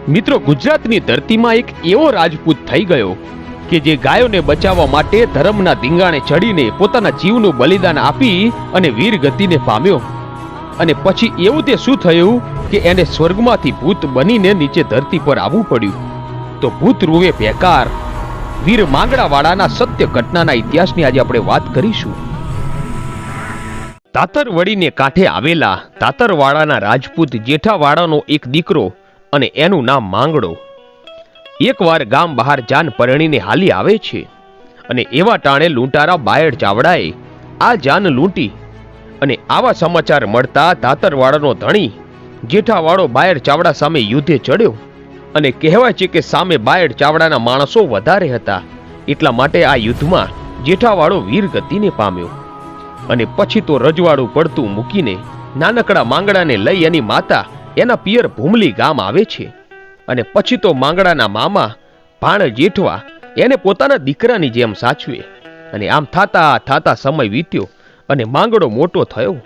મિત્રો, ગુજરાતની ધરતીમાં એક એવો રાજપૂત થઈ ગયો કે જે ગાયોને બચાવવા માટે ધર્મના ધીંગાણે ચડીને પોતાના જીવનું બલિદાન આપી અને વીર ગતિને પામ્યો. અને પછી એવું તે શું થયું કે એને સ્વર્ગમાંથી ભૂત બનીને નીચે ધરતી પર આવવું પડ્યું. તો ભૂત રૂવે બેકાર વીર માંગડાવાળાના સત્ય ઘટનાના ઇતિહાસની આજે આપણે વાત કરીશું. તાતરવડીને કાંઠે આવેલા તાતરવાડાના રાજપૂત જેઠાવાડાનો એક દીકરો અને એનું નામ માંગડો એકવાર ગામ બહાર જાન પરણીને હાલી આવે છે. અને એવા ટાણે લૂંટારા બાયડ ચાવડાએ આ જાન લૂંટી. અને આવા સમાચાર મળતા તાતરવાડાનો ધણી જેઠાવાડો બાયડ ચાવડા સામે યુદ્ધે ચડ્યો. અને કહેવાય છે કે સામે બાયડ ચાવડાના માણસો વધારે હતા, એટલા માટે આ યુદ્ધમાં જેઠાવાડો વીર ગતિને પામ્યો. અને પછી તો રજવાડું પડતું મૂકીને નાનકડા માંગડાને લઈ એની માતા એના પિયર ભૂમલી ગામ આવે છે. અને પછી તો માંગડાના મામા ભાણ જેઠવા એને પોતાના દીકરાની જેમ સાચવે. અને આમ થાતા થાતા સમય વીત્યો અને માંગડો મોટો થયો.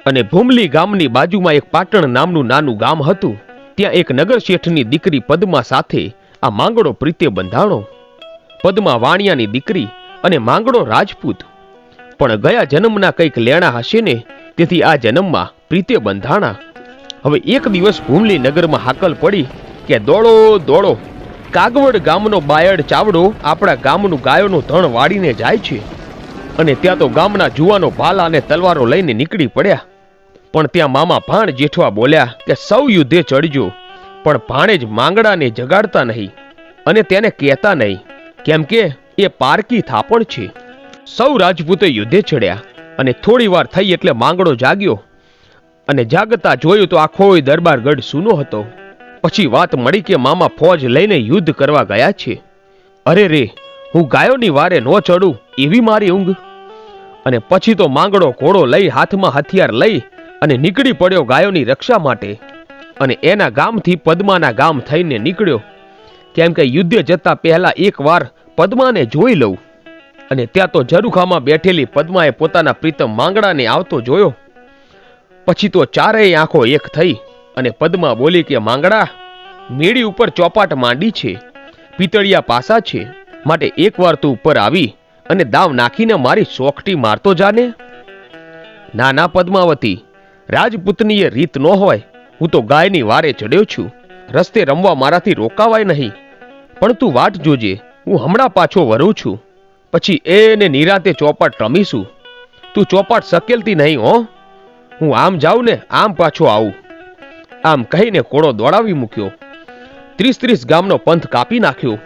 અને ભૂમલી ગામની બાજુમાં એક પાટણ નામનું નાનું ગામ હતું. ત્યાં એક નગર શેઠની દીકરી પદ્મા સાથે આ માંગડો પ્રીતે બંધાણો. પદ્મા વાણિયાની દીકરી અને માંગડો રાજપૂત. પણ ગયા જન્મના કંઈક લેણા હશે ને, તેથી આ જન્મમાં પ્રીતે બંધાણા. હવે એક દિવસ ભૂમલી નગરમાં હાકલ પડી કે દોડો દોડો, કાગવડ ગામનો બાયડ ચાવડો આપણા ગામનું ગાયોનું ધણ વાળીને જાય છે. અને ત્યાં તો ગામના જુવાનો ભાલા અને તલવારો લઈને નીકળી પડ્યા. પણ ત્યાં મામા ભાણ જેઠવા બોલ્યા કે સૌ યુદ્ધે ચડજો, પણ ભાણે જ માંગડાને જગાડતા નહીં અને તેને કહેતા નહીં, કેમ કે એ પારકી થાપણ છે. સૌ રાજપૂતે યુદ્ધે ચડ્યા. અને થોડી વાર થઈ એટલે માંગડો જાગ્યો. અને જાગતા જોયું તો આખો દરબારગઢ સૂનો હતો. પછી વાત મળી કે મામા ફોજ લઈને યુદ્ધ કરવા ગયા છે. અરે રે, હું ગાયોની વારે ન ચડું એવી મારી ઊંઘ. અને પછી તો માંગડો ઘોડો લઈ હાથમાં હથિયાર લઈ અને નીકળી પડ્યો ગાયોની રક્ષા માટે. અને એના ગામથી પદ્માના ગામ થઈને નીકળ્યો, કેમ કે યુદ્ધે જતા પહેલા એક વાર પદ્માને જોઈ લઉં. અને ત્યાં તો ઝરૂખામાં બેઠેલી પદ્માએ પોતાના પ્રીતમ માંગડાને આવતો જોયો. પછી તો ચારેય આંખો એક થઈ અને પદ્મા બોલી કે માંગડા, મેળી ઉપર ચોપાટ માંડી છે, પિતળિયા પાસા છે, માટે એકવાર તું ઉપર આવી અને દાવ નાખીને મારી સોખટી મારતો જાને. ના ના પદ્માવતી, રાજપૂતની એ રીત ન હોય. હું તો ગાયની વારે ચડ્યો છું, રસ્તે રમવા મારાથી રોકાવાય નહીં. પણ તું વાટ જોજે, હું હમણાં પાછો વરું છું, પછી એને નિરાતે ચોપાટ રમીશું. તું ચોપાટ સકેલતી નહીં હો. હું આમ જાઉં ને આમ પાછો આવું. આમ કહીને ઘોડો દોડાવી મૂક્યો. 30 ગામનો પંથ કાપી નાખ્યો.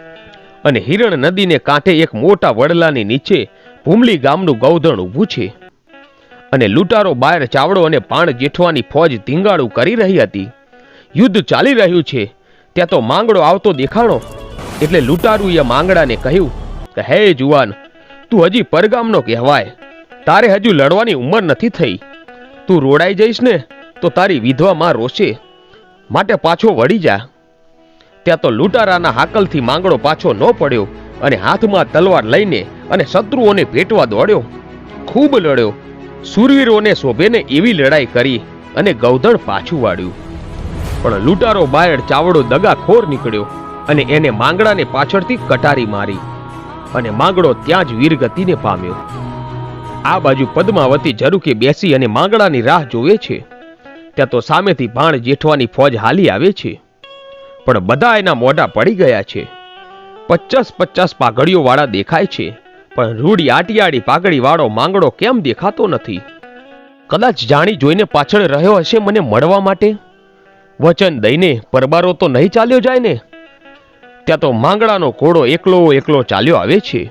અને હિરણ નદીને કાંઠે એક મોટા વડલાની નીચે ભૂમલી ગામનું ગૌધણ ઊભું છે. અને લૂંટારો બાયર ચાવડો અને ભાણ જેઠવાની ફોજ ધીંગાળું કરી રહી હતી. યુદ્ધ ચાલી રહ્યું છે. ત્યાં તો માંગડો આવતો દેખાણો. એટલે લૂંટારુએ માંગડાને કહ્યું કે હે જુવાન, તું હજી પરગામનો કહેવાય, તારે હજુ લડવાની ઉંમર નથી થઈ. તું રોડાઈ જઈશ ને તો તારી વિધવા માં રોશે, માટે પાછો વળી જા. ત્યાં તો લૂંટારાના હાકલથી માંગડો પાછો ન પડ્યો અને હાથમાં તલવાર લઈને અને શત્રુઓને ભેટવા દોડ્યો. ખૂબ લડ્યો, સુરવીરોને શોભેને એવી લડાઈ કરી અને ગૌધણ પાછું વાળ્યું. પણ લૂંટારો બાયડ ચાવડો દગાખોર નીકળ્યો અને એને માંગડાને પાછળથી કટારી મારી. અને માંગડો ત્યાં જ વીરગતિને પામ્યો. આ બાજુ પદ્માવતી ઝરૂખે બેસી અને માંગડાની રાહ જોવે છે. ત્યાં તો સામેથી ભાણ જેઠવાની ફોજ હાલી આવે છે. પણ બધા એના મોઢા પડી ગયા છે. 50 પાઘડીઓ વાળા દેખાય છે, પણ રૂડી આટિયાળી પાઘડી વાળો માંગડો કેમ દેખાતો નથી? કદાચ જાણી જોઈને પાછળ રહ્યો હશે મને મળવા માટે. વચન દઈને પરબારો તો નહીં ચાલ્યો જાય ને? ત્યાં તો માંગડાનો ઘોડો એકલો ચાલ્યો આવે છે.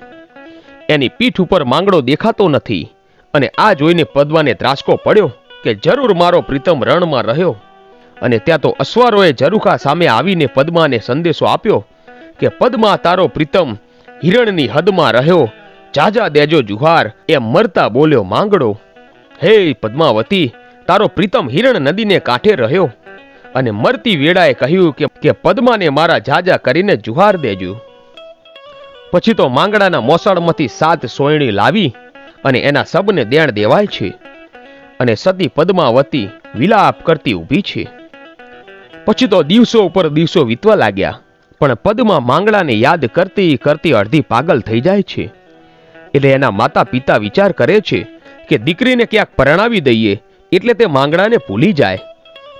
એની પીઠ ઉપર માંગડો દેખાતો નથી. અને આ જોઈને પદ્માને ત્રાસકો પડ્યો કે જરૂર મારો પ્રીતમ રણમાં રહ્યો. અને ત્યાં તો અશ્વારોએ ઝરૂખા સામે આવીને પદ્માને સંદેશો આપ્યો કે પદ્મા, તારો પ્રીતમ હિરણની હદમાં રહ્યો, જાજા દેજો જુહાર. એમ મરતા બોલ્યો માંગડો. હે પદ્માવતી, તારો પ્રીતમ હિરણ નદીને કાંઠે રહ્યો અને મરતી વેળાએ કહ્યું કે પદ્માને મારા જાજા કરીને જુહાર દેજો. પછી તો માંગડાના મોસાળમાંથી 7 સોયણી લાવી અને એના સબને દેણ દેવાય છે. અને સતી પદ્માવતી વિલાપ કરતી ઊભી છે. પછી તો દિવસો ઉપર દિવસો વીતવા લાગ્યા, પણ પદ્મા માંગડાને યાદ કરતી કરતી અડધી પાગલ થઈ જાય છે. એટલે એના માતા પિતા વિચાર કરે છે કે દીકરીને ક્યાંક પરણાવી દઈએ એટલે તે માંગડાને ભૂલી જાય.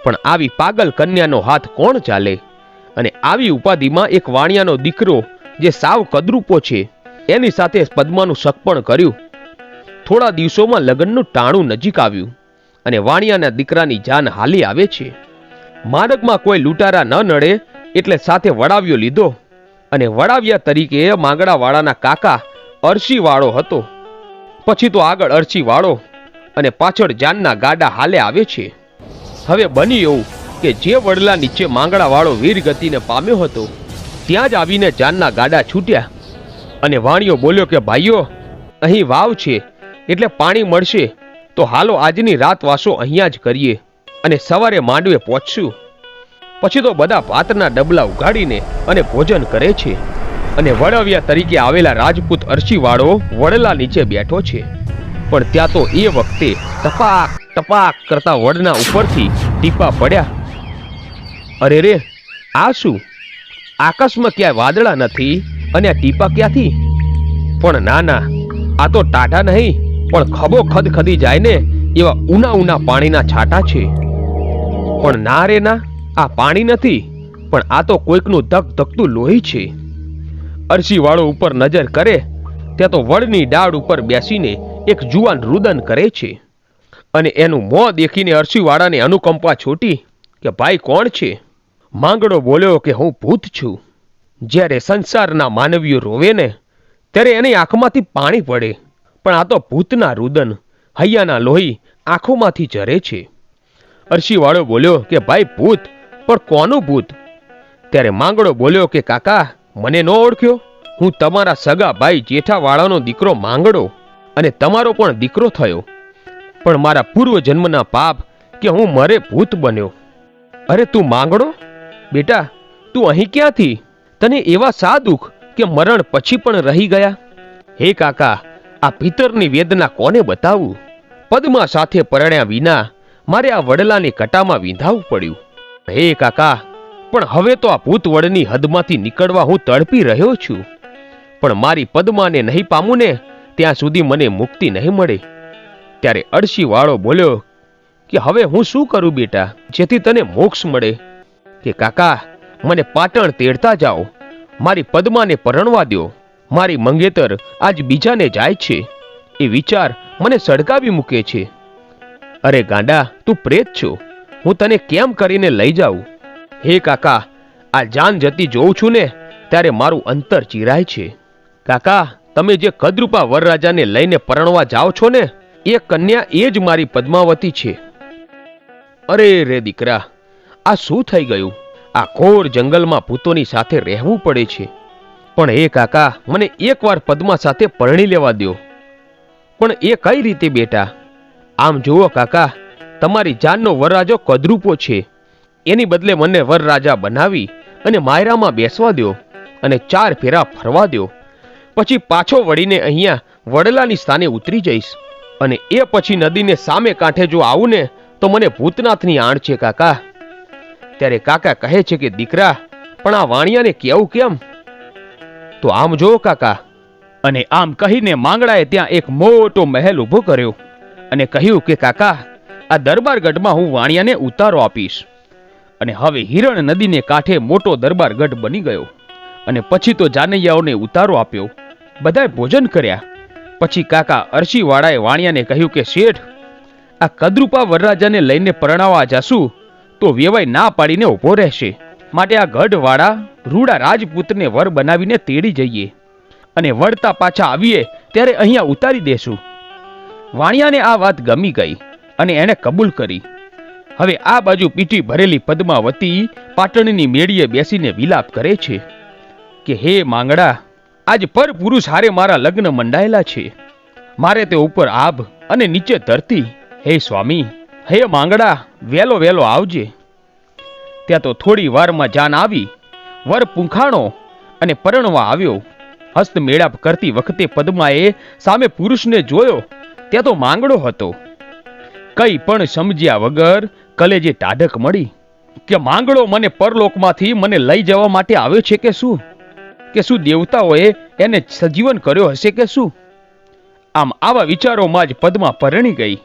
પણ આવી પાગલ કન્યાનો હાથ કોણ ચાલે? અને આવી ઉપાધિમાં એક વાણિયાનો દીકરો જે સાવ કદરૂપો છે એની સાથે પદ્માનું સગપણ કર્યું. થોડા દિવસોમાં લગ્નનું ટાણું નજીક આવ્યું અને વાણિયાના દીકરાની જાન હાલી આવે છે. માર્ગમાં કોઈ લૂંટારા ન નડે એટલે સાથે વડાવ્યો લીધો અને વડાવ્યા તરીકે માંગડાવાળાના કાકા અરસીવાળો હતો. પછી તો આગળ અરસીવાળો અને પાછળ જાનના ગાડા હાલે આવે છે. હવે બની એવું કે જે વડલા નીચે માંગડાવાળો વીરગતિને પામ્યો હતો ત્યાં જ આવીને જાનના ગાડા છૂટ્યા અને વાણિયો બોલ્યો કે ભાઈઓ, અહીં વાવ છે એટલે પાણી મળશે, તો હાલો આજની રાત વાસો અહીંયા જ કરીએ અને સવારે માંડવે પહોંચશું. પછી તો બધા ભાતના ડબલા ઉગાડીને અને ભોજન કરે છે અને વડાવ્યા તરીકે આવેલા રાજપૂત અરસીવાળો વડલા નીચે બેઠો છે. પણ ત્યાં તો એ વખતે ટપાક ટપાક કરતા વડના ઉપરથી ટીપા પડ્યા. અરે રે, આ શું? આકાશમાં ક્યાંય વાદળા નથી અને આ ટીપા ક્યાંથી? પણ ના ના, આ તો ટાઢા નહીં પણ ખભો ખદખદી જાય ને એવા ઊના ઊના પાણીના છાંટા છે. પણ ના રે ના, આ પાણી નથી, પણ આ તો કોઈકનું ધક ધકતું લોહી છે. અરસીવાળો ઉપર નજર કરે ત્યાં તો વડની ડાળ ઉપર બેસીને એક જુવાન રુદન કરે છે અને એનું મોં દેખીને અરસીવાળાને અનુકંપા છૂટી કે ભાઈ કોણ છે? માંગડો બોલ્યો કે હું ભૂત છું. જ્યારે સંસારના માનવીઓ રોવે ને ત્યારે એની આંખમાંથી પાણી પડે, પણ આ તો ભૂતના રુદન, હૈયાના લોહી આંખોમાંથી ઝરે છે. અરસીવાળો બોલ્યો કે ભાઈ ભૂત, પણ કોનું ભૂત? ત્યારે માંગડો બોલ્યો કે કાકા, મને ન ઓળખ્યો? હું તમારા સગા ભાઈ જેઠાવાળાનો દીકરો માંગડો અને તમારો પણ દીકરો થયો, પણ મારા પૂર્વ જન્મના પાપ કે હું મરે ભૂત બન્યો. અરે તું માંગડો? બેટા, તું અહીં ક્યાંથી? તને એવા સા દુઃખ કે મરણ પછી પણ રહી ગયા? હે કાકા, આ ભીતરની વેદના કોને બતાવું? પદ્મા સાથે પરણ્યા વિના મારે આ વડલાની કટામાં વિંધાવું પડ્યું. હે કાકા, પણ હવે તો આ ભૂત વડની હદમાંથી નીકળવા હું તડપી રહ્યો છું, પણ મારી પદ્માને નહીં પામું ને ત્યાં સુધી મને મુક્તિ નહીં મળે. ત્યારે અરસીવાળો બોલ્યો કે હવે હું શું કરું બેટા, જેથી તને મોક્ષ મળે? કે કાકા, મને પાટણ તેડતા જાઓ, મારી પદ્માને પરણવા દો. મારી મંગેતર આજ બીજાને જાય છે, એ વિચાર મને સળગાવી મૂકે છે. અરે ગાંડા, તું પ્રેત છો, હું તને કેમ કરીને લઈ જાઉં? હે કાકા, આ જાન જતી જોઉં છું ને ત્યારે મારું અંતર ચીરાય છે. કાકા, તમે જે કદરૂપા વરરાજાને લઈને પરણવા જાઓ છો ને એ કન્યા એ જ મારી પદ્માવતી છે. અરે રે દીકરા, આ શું થઈ ગયું? આ ઘોર જંગલમાં ભૂતોની સાથે રહેવું પડે છે. પણ હે કાકા, મને એકવાર પદ્મા સાથે પરણી લેવા દો. પણ એ કઈ રીતે બેટા? આમ જુઓ કાકા, તમારી જાનનો વરરાજો કદરૂપો છે, એની બદલે મને વરરાજા બનાવી અને માયરામાં બેસવા દો અને 4 ફેરા ફરવા દો. પછી પાછો વળીને અહીંયા વડલાની સ્થાને ઉતરી જઈશ અને એ પછી નદીને સામે કાંઠે જો આવું ને તો મને ભૂતનાથની આણ છે કાકા. ત્યારે કાકા કહે છે કે દીકરા, પણ આ વાણિયાને કેવું કેમ? તો આમ જો કાકા. અને આમ કહીને માંગડાએ ત્યાં એક મોટો મહેલ ઊભો કર્યો અને કહ્યું કે કાકા, આ દરબારગઢમાં હું વાણિયાને ઉતારો આપીશ. અને હવે હિરણ નદીને કાંઠે મોટો દરબારગઢ બની ગયો. અને પછી તો જાનૈયાઓને ઉતારો આપ્યો. બધાએ ભોજન કર્યા. પછી કાકા અરસીવાળાએ વાણિયાને કહ્યું કે શેઠ, આ કદરૂપા વરરાજાને લઈને પરણાવવા જાશું તો વેવાઈ ના પાડીને ઊભો રહેશે, માટે આ ગઢવાળા રૂડા રાજપૂતને વર બનાવીને તેડી જઈએ અને વળતા પાછા આવીએ ત્યારે અહીંયા ઉતારી દેશું. વાણિયાને આ વાત ગમી ગઈ અને એણે કબૂલ કરી. હવે આ બાજુ પીઠી ભરેલી પદ્માવતી પાટણની મેળીએ બેસીને વિલાપ કરે છે કે હે માંગડા, આજ પર પુરુષ હારે મારા લગ્ન મંડાયેલા છે, મારે તે ઉપર આભ અને નીચે ધરતી. હે સ્વામી, હે માંગડા, વેલો વેલો આવજે. ત્યાં તો થોડી વારમાં જાન આવી, વર પૂંખાણો અને પરણવા આવ્યો. હસ્ત મેળાપ કરતી વખતે પદ્માએ સામે પુરુષને જોયો ત્યાં તો માંગડો હતો. કઈ પણ સમજ્યા વગર કલેજે ટાઢક મળી કે માંગડો મને પરલોકમાંથી મને લઈ જવા માટે આવ્યો છે કે શું દેવતાઓએ એને સજીવન કર્યો હશે કે શું? આમ આવા વિચારોમાં જ પદ્મા પરણી ગઈ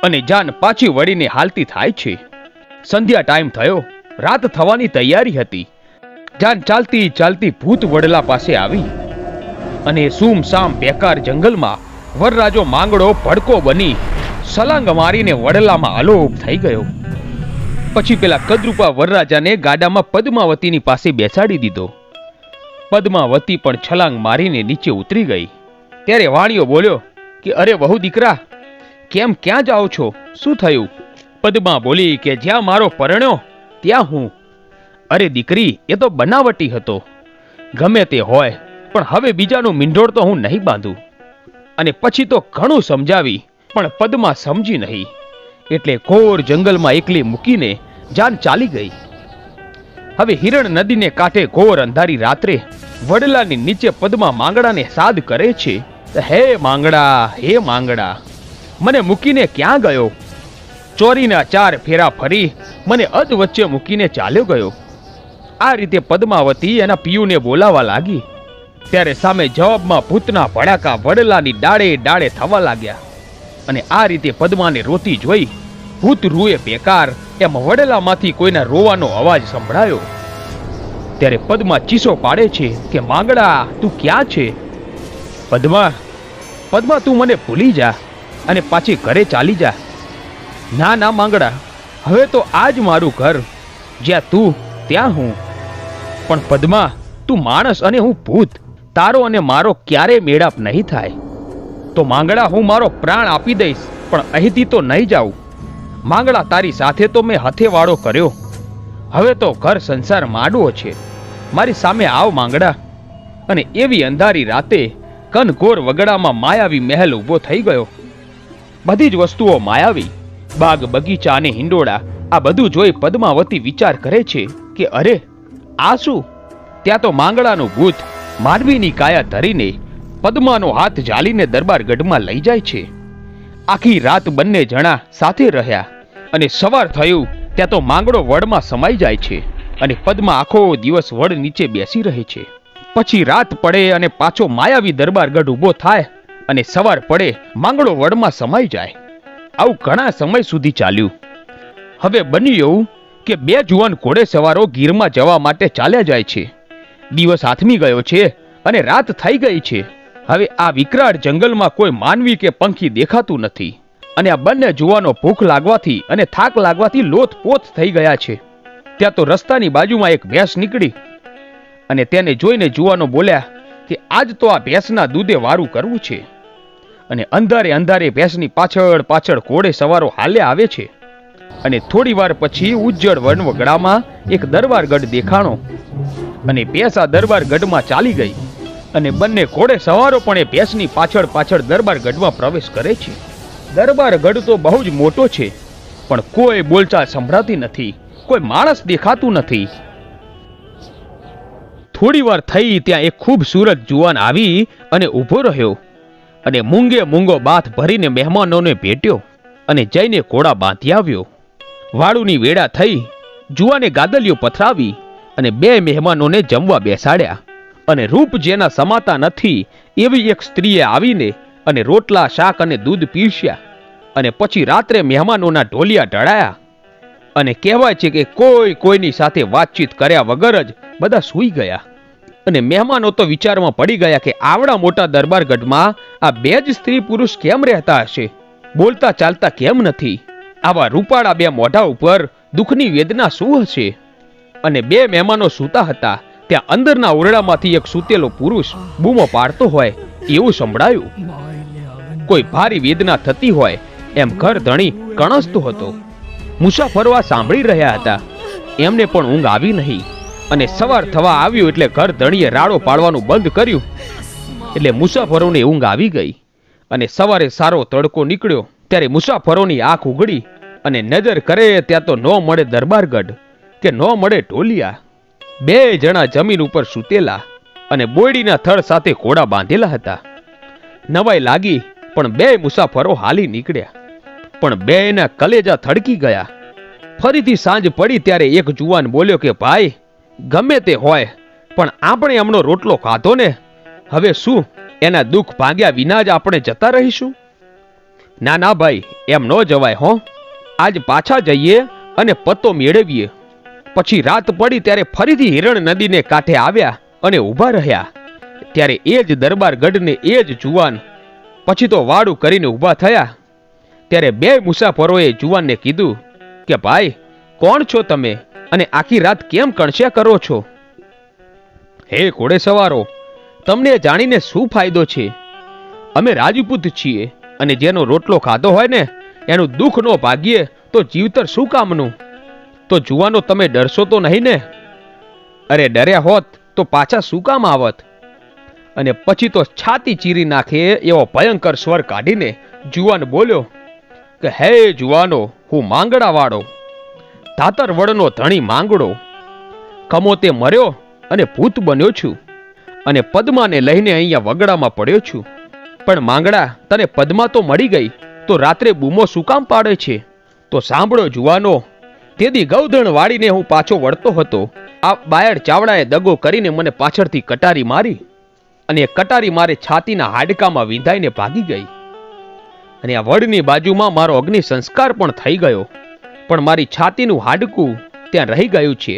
અને જાન પાછી વળીને હાલતી થાય છે. સંધ્યા ટાઈમ થયો, રાત થવાની તૈયારી હતી. જાન ચાલતી ચાલતી ભૂત વડલા પાસે આવી અને સૂમસામ બેકાર જંગલમાં વરરાજો માંગડો ભડકો બની સલાંગ મારીને વડલામાં અલોપ થઈ ગયો. પછી પેલા કદરૂપા વરરાજાને ગાડામાં પદ્માવતીની પાસે બેસાડી દીધો. પદ્માવતી પણ છલાંગ મારીને નીચે ઉતરી ગઈ. ત્યારે વાણિયો બોલ્યો કે અરે વહુ દીકરા, કેમ ક્યાં જાઓ છો? શું થયું? પદ્મા બોલી કે જ્યાં મારો પરણ્યો ત્યાં હું. અરે દીકરી, એ તો બનાવટી હતો. ગમે તે હોય, પણ હવે બીજાનું મીંઢોળ તો હું નહીં બાંધું. અને પછી તો ઘણું સમજાવી, પણ પદ્મા સમજી નહીં. એટલે ઘોર જંગલમાં એકલી મૂકીને જાન ચાલી ગઈ. હવે હિરણ નદીને કાંઠે ઘોર અંધારી રાત્રે વડલાની નીચે પદ્મા માંગડાને સાદ કરે છે. હે માંગડા, મને મૂકીને ક્યાં ગયો? ચોરીના 4 ફેરા ફરી મને અધ વચ્ચે મૂકીને ચાલ્યો ગયો. આ રીતે પદ્માવતી એના પિયુને બોલાવા લાગી. ત્યારે સામે જવાબમાં ભૂતના ભડાકા વડલાની ડાળે ડાળે થવા લાગ્યા. અને આ રીતે પદ્માને રોતી જોઈ ભૂત રૂએ બેકાર એમ વડલામાંથી કોઈના રોવાનો અવાજ સંભળાયો. ત્યારે પદ્મા ચીસો પાડે છે કે માંગડા, તું ક્યાં છે? પદ્મા, તું મને ભૂલી જા અને પાછી ઘરે ચાલી જા. ના માંગડા, હવે તો આજ મારું ઘર, જ્યાં તું ત્યાં હું. પણ પદ્મા, તું માણસ અને હું ભૂત, તારો અને મારો ક્યારે મેળાપ નહીં થાય. તો માંગડા, હું મારો પ્રાણ આપી દઈશ, પણ અહીંથી તો નહીં જાઉં. માંગડા, તારી સાથે તો મેં હથેવાળો કર્યો, હવે તો ઘર સંસાર માંડવો છે. મારી સામે આવ માંગડા. અને એવી અંધારી રાતે કનઘોર વગડામાં માયાવી મહેલ ઊભો થઈ ગયો. બધી જ વસ્તુઓ માયાવી, બાગ બગીચા અને હિંડોળા. આ બધું જોઈ પદ્માવતી વિચાર કરે છે કે અરે આ શું? ત્યાં તો માંગડાનું ભૂત માનવીની કાયા ધરીને પદ્માનો હાથ ઝાલીને દરબારગઢમાં લઈ જાય છે. આખી રાત બંને જણા સાથે રહ્યા અને સવાર થયું ત્યાં તો માંગડો વડમાં સમાઈ જાય છે અને પદ્મા આખો દિવસ વડ નીચે બેસી રહે છે. પછી રાત પડે અને પાછો માયાવી દરબારગઢ ઊભો થાય અને સવાર પડે માંગડો વડમાં સમાઈ જાય. આવું ઘણા સમય સુધી ચાલ્યું. હવે બન્યું એવું કે 2 જુવાન ઘોડે સવારો ગીરમાં જવા માટે ચાલ્યા જાય છે. દિવસ હાથમી ગયો છે અને રાત થઈ ગઈ છે. હવે આ વિકરાળ જંગલમાં કોઈ માનવી કે પંખી દેખાતું નથી અને આ બંને જુવાનો ભૂખ લાગવાથી અને થાક લાગવાથી લોથપોથ થઈ ગયા છે. ત્યાં તો રસ્તાની બાજુમાં એક ભેંસ નીકળી અને તેને જોઈને જુવાનો બોલ્યા કે આજ તો આ ભેંસના દૂધે વારું કરવું છે. અને અંધારે ભેંસની પાછળ ઘોડે સવારો હાલ્યા આવે છે. અને થોડી વાર પછી ઉજ્જડ વનવગડામાં એક દરબારગઢ દેખાણો અને ભેંસ આ દરબારગઢમાં ચાલી ગઈ અને બંને ઘોડે સવારો પણ એ ભેંસની પાછળ દરબારગઢમાં પ્રવેશ કરે છે. દરબારગઢ તો બહુ જ મોટો છે, પણ કોઈ બોલચાલ સંભળાતી નથી, કોઈ માણસ દેખાતું નથી. થોડી વાર થઈ ત્યાં એક ખૂબસૂરત જુવાન આવી અને ઊભો રહ્યો અને મૂંગો બાથ ભરીને મહેમાનોને ભેટ્યો અને જઈને ઘોડા બાંધી આવ્યો. વાળુની વેળા થઈ, જુવાને ગાદલીઓ પથરાવી અને 2 મહેમાનોને જમવા બેસાડ્યા. અને રૂપ જેના સમાતા નથી એવી એક સ્ત્રીએ આવીને અને રોટલા, શાક અને દૂધ પીરસ્યા. અને પછી રાત્રે મહેમાનોના ઢોલિયા ઢળાયા અને કહેવાય છે કે કોઈની સાથે વાતચીત કર્યા વગર જ બધા સૂઈ ગયા. અને મહેમાનો તો વિચારમાં પડી ગયા કે આવડા મોટા દરબારગઢમાં આ 2 જ સ્ત્રી પુરુષ કેમ રહેતા હશે? બોલતા ચાલતા કેમ નથી? આવા રૂપાળા 2 મોઢા ઉપર દુઃખની વેદના શું હશે? અને 2 મહેમાનો સૂતા હતા ત્યાં અંદરના ઓરડામાંથી એક સૂતેલો પુરુષ બૂમો પાડતો હોય એવું સંભળાયું. કોઈ ભારી વેદના થતી હોય એમ ઘર ધણી કણસતો હતો. મુસાફરો આ સાંભળી રહ્યા હતા. એમને પણ ઊંઘ આવી નહીં અને સવાર થવા આવ્યું એટલે ઘર ધણીએ રાડો પાડવાનું બંધ કર્યું. એટલે મુસાફરોને ઊંઘ આવી ગઈ અને સવારે સારો તડકો નીકળ્યો ત્યારે મુસાફરોની આંખ ઉઘડી અને નજર કરે ત્યાં તો ન મળે દરબારગઢ કે ન મળે ઢોલિયા. 2 જણા જમીન ઉપર સૂતેલા અને બોયડીના થડ સાથે ઘોડા બાંધેલા હતા. નવાઈ લાગી પણ 2 મુસાફરો હાલી નીકળ્યા, પણ 2ના કલેજા થડકી ગયા. ફરીથી સાંજ પડી ત્યારે એક જુવાન બોલ્યો કે ભાઈ, ગમે તે હોય પણ આપણે એમનો રોટલો ખાધો ને, હવે શું એના દુઃખ ભાગ્યા વિના જ આપણે જતા રહીશું? ના ના ભાઈ, એમ ન જવાય હો. આજ પાછા જઈએ અને પત્તો મેળવીએ. પછી રાત પડી ત્યારે ફરીથી હિરણ નદીને કાંઠે આવ્યા અને ઊભા રહ્યા. ત્યારે એ જ દરબારગઢને એ જ જુવાન પછી તો વાડું કરીને ઊભા થયા. ત્યારે બે મુસાફરોએ જુવાનને કીધું કે ભાઈ, કોણ છો તમે અને આખી રાત કેમ કણસ્યા કરો છો? હે ઘોડેસવારો, તમને જાણીને શું ફાયદો છે? અમે રાજપૂત છીએ અને જેનો રોટલો ખાધો હોય ને એનું દુઃખ ન ભાગીએ તો જીવતર શું કામનું? તો જુવાનો, તમે ડરશો તો નહીં ને? અરે ડર્યા હોત તો પાછા શું કામ આવત? અને પછી તો છાતી ચીરી નાખે એવો ભયંકર સ્વર કાઢીને જુવાન બોલ્યો કે હે જુવાનો, હું માંગડાવાળો, ધાતરવડનો ધણી માંગડો, કમોતે મર્યો અને ભૂત બન્યો છું અને પદ્માને લઈને અહીંયા વગડામાં પડ્યો છું. પણ માંગડા, તને પદ્મા તો મળી ગઈ તો રાત્રે બૂમો શું કામ પાડે છે? તો સાંભળો જુવાનો, તેદી ગૌધણ વાળીને હું પાછો વળતો હતો. આ બાયડ ચાવડાએ દગો કરીને મને પાછળથી કટારી મારી અને એ કટારી મારે છાતીના હાડકામાં વિંધાઈને ભાગી ગઈ. અને આ વડની બાજુમાં મારો અગ્નિ સંસ્કાર પણ થઈ ગયો, પણ મારી છાતીનું હાડકું ત્યાં રહી ગયું છે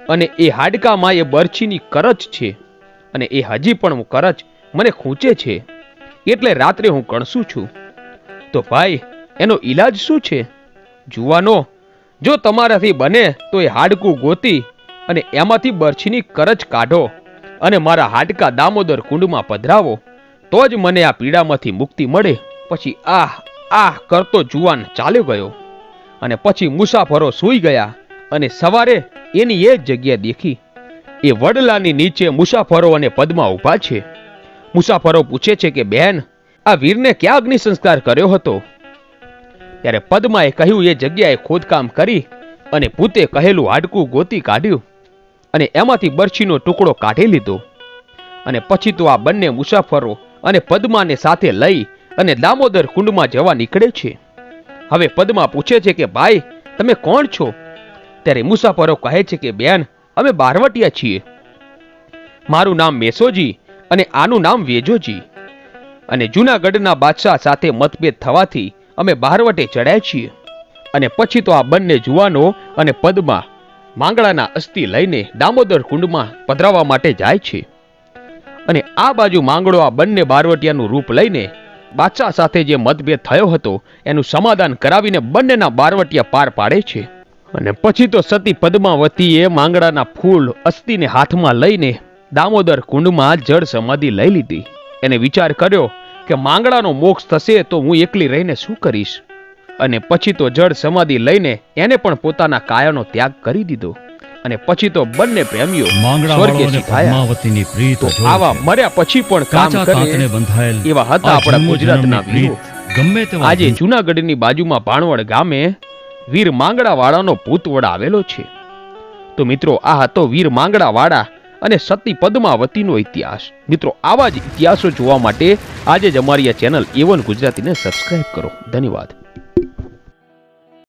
અને એ હાડકામાં એ બરછીની કરચ છે અને એ હજી પણ કરચ મને ખૂંચે છે, એટલે રાત્રે હું કણસું છું. તો ભાઈ, એનો ઈલાજ શું છે? જુવાનો, જો તમારાથી બને તો એ હાડકું ગોતી અને એમાંથી બરછીની કરચ કાઢો અને મારા હાડકા દામોદર કુંડમાં પધરાવો, તો જ મને આ પીડામાંથી મુક્તિ મળે. પછી આહ કરતો જુવાન ચાલ્યો ગયો અને પછી મુસાફરો સૂઈ ગયા અને સવારે એની એ જ જગ્યા દેખી. એ વડલાની નીચે મુસાફરો અને પદ્મા ઊભા છે. મુસાફરો પૂછે છે કે બહેન, આ વીરને ક્યાં અગ્નિ સંસ્કાર કર્યો હતો? ત્યારે પદ્માએ કહ્યું એ જગ્યાએ ખોદકામ કરી અને ભૂતે કહેલું હાડકું ગોતી કાઢ્યું અને એમાંથી બરછીનો ટુકડો કાઢી લીધો. અને પછી તો આ બંને મુસાફરો અને પદ્માને સાથે લઈ અને દામોદર કુંડમાં જવા નીકળે છે. હવે પદ્મા પૂછે છે કે ભાઈ, તમે કોણ છો? ત્યારે મુસાફરો કહે છે કે બેન, અમે બારવટિયા છીએ. મારું નામ મેસોજી અને આનું નામ વેજોજી. અને જૂનાગઢના બાદશાહ સાથે મતભેદ થવાથી અમે બારવટે ચડ્યા છીએ. અને પછી તો આ બંને જુવાનો અને પદ્મા માંગડાના અસ્થિ લઈને દામોદર કુંડમાં પધરાવવા માટે જાય છે. અને આ બાજુ માંગડો આ બંને બારવટિયાનું રૂપ લઈને બાદશાહ સાથે જે મતભેદ થયો હતો એનું સમાધાન કરાવીને બંનેના બારવટિયા પાર પાડે છે. અને પછી તો સતી પદ્માવતીએ માંગડાના ફૂલ અસ્થિને હાથમાં લઈને દામોદર કુંડમાં જળ સમાધિ લઈ લીધી. એને વિચાર કર્યો કે માંગડાનો મોક્ષ થશે તો હું એકલી રહીને શું કરીશ? અને પછી તો જળ સમાધિ લઈને એને પણ પોતાના કાયાનો ત્યાગ કરી દીધો. અને પછી તો બંને પ્રેમીઓ સ્વર્ગે સિધાયા. તો આવા મર્યા પછી પણ કામ કરે એવા હતા આપણા ગુજરાતના વીરો. આજે જૂનાગઢની બાજુમાં ભાણવડ ગામે વીર માંગડાવાળાનો ભૂતવડ આવેલો છે. તો મિત્રો, આ હતો વીર માંગડાવાળા અને સતી પદ્માવતીનો ઇતિહાસ. મિત્રો, આવા જ ઇતિહાસો જોવા માટે આજે જ અમારી આ ચેનલ A1 ગુજરાતીને સબસ્ક્રાઇબ કરો. ધન્યવાદ.